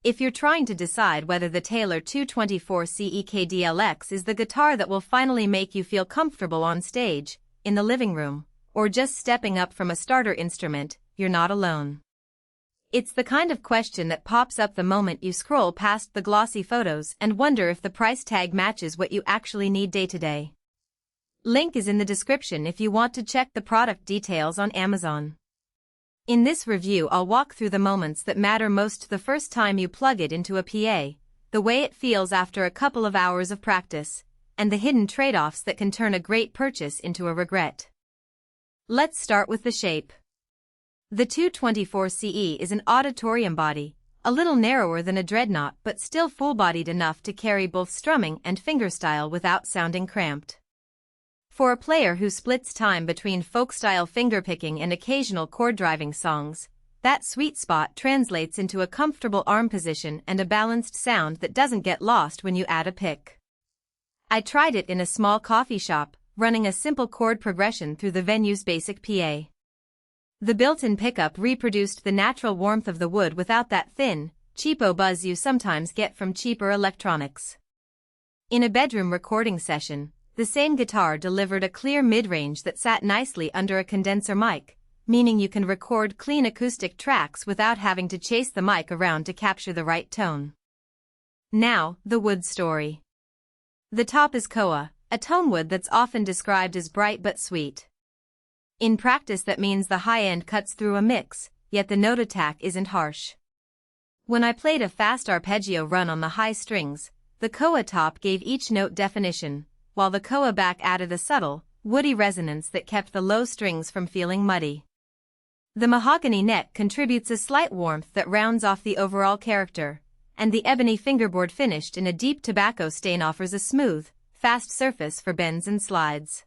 If you're trying to decide whether the Taylor 224 CEK DLX is the guitar that will finally make you feel comfortable on stage, in the living room, or just stepping up from a starter instrument, you're not alone. It's the kind of question that pops up the moment you scroll past the glossy photos and wonder if the price tag matches what you actually need day to day. Link is in the description if you want to check the product details on Amazon. In this review, I'll walk through the moments that matter most the first time you plug it into a PA, the way it feels after a couple of hours of practice, and the hidden trade-offs that can turn a great purchase into a regret. Let's start with the shape. The 224 CE is an auditorium body, a little narrower than a dreadnought but still full-bodied enough to carry both strumming and fingerstyle without sounding cramped. For a player who splits time between folk-style fingerpicking and occasional chord-driving songs, that sweet spot translates into a comfortable arm position and a balanced sound that doesn't get lost when you add a pick. I tried it in a small coffee shop, running a simple chord progression through the venue's basic PA. The built-in pickup reproduced the natural warmth of the wood without that thin, cheapo buzz you sometimes get from cheaper electronics. In a bedroom recording session, the same guitar delivered a clear mid-range that sat nicely under a condenser mic, meaning you can record clean acoustic tracks without having to chase the mic around to capture the right tone. Now, the wood story. The top is koa, a tone wood that's often described as bright but sweet. In practice that means the high end cuts through a mix, yet the note attack isn't harsh. When I played a fast arpeggio run on the high strings, the koa top gave each note definition, while the koa back added a subtle, woody resonance that kept the low strings from feeling muddy. The mahogany neck contributes a slight warmth that rounds off the overall character, and the ebony fingerboard finished in a deep tobacco stain offers a smooth, fast surface for bends and slides.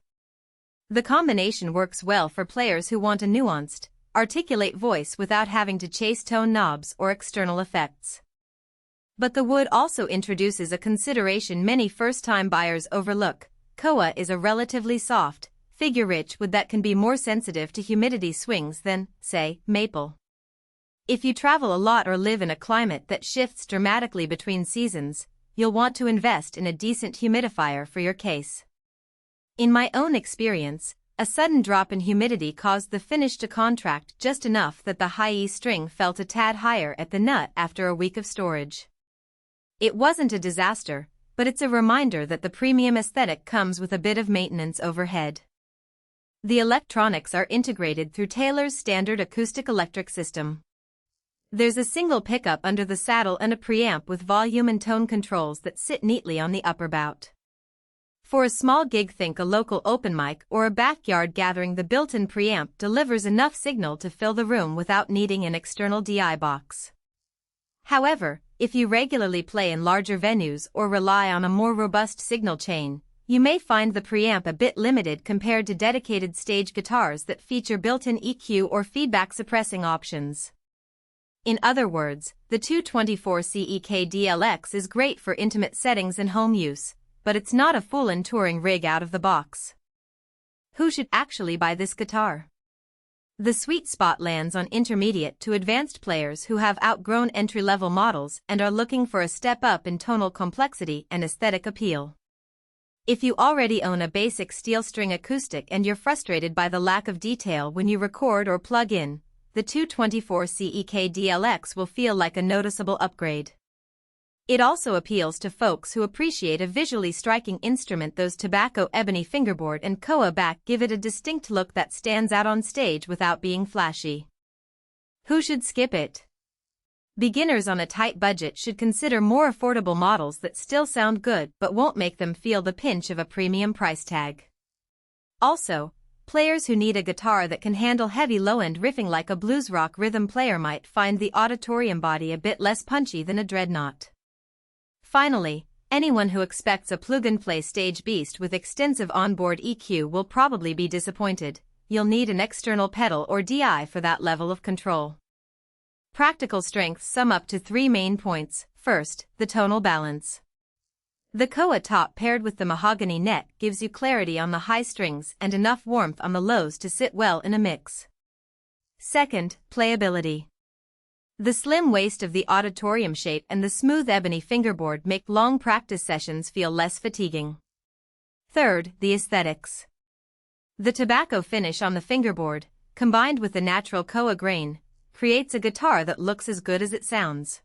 The combination works well for players who want a nuanced, articulate voice without having to chase tone knobs or external effects. But the wood also introduces a consideration many first-time buyers overlook. Koa is a relatively soft, figure-rich wood that can be more sensitive to humidity swings than, say, maple. If you travel a lot or live in a climate that shifts dramatically between seasons, you'll want to invest in a decent humidifier for your case. In my own experience, a sudden drop in humidity caused the finish to contract just enough that the high E string felt a tad higher at the nut after a week of storage. It wasn't a disaster, but it's a reminder that the premium aesthetic comes with a bit of maintenance overhead. The electronics are integrated through Taylor's standard acoustic-electric system. There's a single pickup under the saddle and a preamp with volume and tone controls that sit neatly on the upper bout. For a small gig, think a local open mic or a backyard gathering, the built-in preamp delivers enough signal to fill the room without needing an external DI box. However, if you regularly play in larger venues or rely on a more robust signal chain, you may find the preamp a bit limited compared to dedicated stage guitars that feature built-in EQ or feedback suppressing options. In other words, the 224 CEK DLX is great for intimate settings and home use, but it's not a full-in touring rig out of the box. Who should actually buy this guitar? The sweet spot lands on intermediate to advanced players who have outgrown entry-level models and are looking for a step up in tonal complexity and aesthetic appeal. If you already own a basic steel string acoustic and you're frustrated by the lack of detail when you record or plug in, the 224 CEK DLX will feel like a noticeable upgrade. It also appeals to folks who appreciate a visually striking instrument. Those tobacco ebony fingerboard and koa back give it a distinct look that stands out on stage without being flashy. Who should skip it? Beginners on a tight budget should consider more affordable models that still sound good but won't make them feel the pinch of a premium price tag. Also, players who need a guitar that can handle heavy low-end riffing like a blues rock rhythm player might find the Auditorium body a bit less punchy than a dreadnought. Finally, anyone who expects a plug-and-play stage beast with extensive onboard EQ will probably be disappointed. You'll need an external pedal or DI for that level of control. Practical strengths sum up to 3 main points. First, the tonal balance. The koa top paired with the mahogany neck gives you clarity on the high strings and enough warmth on the lows to sit well in a mix. Second, playability. The slim waist of the Auditorium shape and the smooth ebony fingerboard make long practice sessions feel less fatiguing. Third, the aesthetics. The tobacco finish on the fingerboard, combined with the natural koa grain, creates a guitar that looks as good as it sounds.